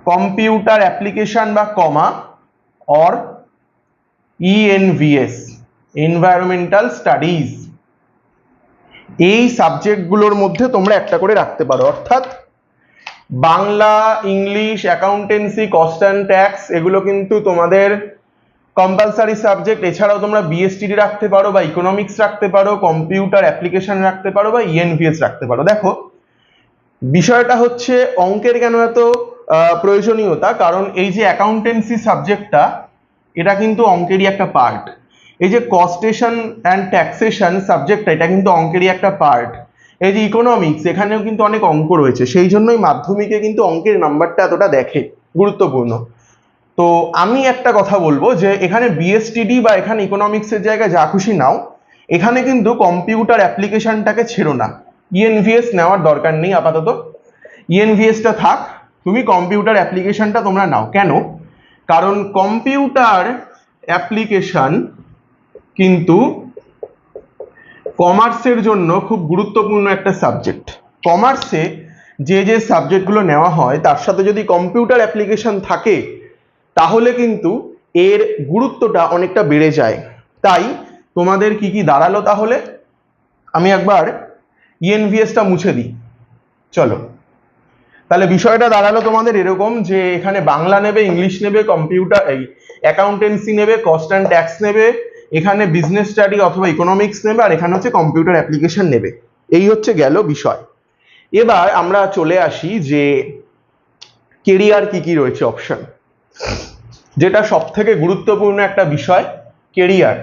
Computer application বা কমা or ENVS environmental studies, এই সাবজেক্টগুলোর মধ্যে তোমরা একটা করে রাখতে পারো। অর্থাৎ Bangla, English, accountancy, cost and tax এগুলো কিন্তু তোমাদের কম্পালসারি সাবজেক্ট। এছাড়াও তোমরা বিএসটিডি রাখতে পারো বা ইকোনমিক্স রাখতে পারো, কম্পিউটার অ্যাপ্লিকেশন রাখতে পারো বা ENVS রাখতে পারো। দেখো বিষয়টা হচ্ছে অঙ্কের কেন এত প্রয়োজনীয়তা, কারণ এই যে অ্যাকাউন্টেন্সি সাবজেক্টটা এটা কিন্তু অঙ্কেরই একটা পার্ট। এই যে কস্টেশন অ্যান্ড ট্যাক্সেশন সাবজেক্টটা এটা কিন্তু অঙ্কেরই একটা পার্ট। এই যে ইকোনমিক্স এখানেও কিন্তু অনেক অঙ্ক রয়েছে, সেই জন্যই মাধ্যমিকে কিন্তু অঙ্কের নাম্বারটা এতটা দেখে, গুরুত্বপূর্ণ। তো আমি একটা কথা বলবো যে এখানে বিএসটিডি বা এখানে ইকোনমিক্সের জায়গায় যা খুশি নাও, এখানে কিন্তু কম্পিউটার অ্যাপ্লিকেশনটাকে ছেড়ো না। ENVS নেওয়ার দরকার নেই আপাতত, ENVSটা থাক, তুমি কম্পিউটার অ্যাপ্লিকেশনটা তোমরা নাও। কেন? কারণ কম্পিউটার অ্যাপ্লিকেশন কিন্তু কমার্সের জন্য খুব গুরুত্বপূর্ণ একটা সাবজেক্ট। কমার্সে যে যে সাবজেক্টগুলো নেওয়া হয় তার সাথে যদি কম্পিউটার অ্যাপ্লিকেশন থাকে তাহলে কিন্তু এর গুরুত্বটা অনেকটা বেড়ে যায়। তাই তোমাদের কি কি দাঁড়ালো তাহলে? আমি একবার ENVSটা মুছে দিই। চলো, তাহলে বিষয়টা দাঁড়ালো তোমাদের এরকম যে এখানে বাংলা নেবে, ইংলিশ নেবে, কম্পিউটার এই অ্যাকাউন্টেন্সি নেবে, কস্ট অ্যান্ড ট্যাক্স নেবে, এখানে বিজনেস স্টাডি অথবা ইকোনমিক্স নেবে, আর এখানে হচ্ছে কম্পিউটার অ্যাপ্লিকেশন নেবে। এই হচ্ছে গেল বিষয়। এবার আমরা চলে আসি যে কেরিয়ার কি কি রয়েছে অপশন, যেটা সব থেকে গুরুত্বপূর্ণ একটা বিষয় কেরিয়ার।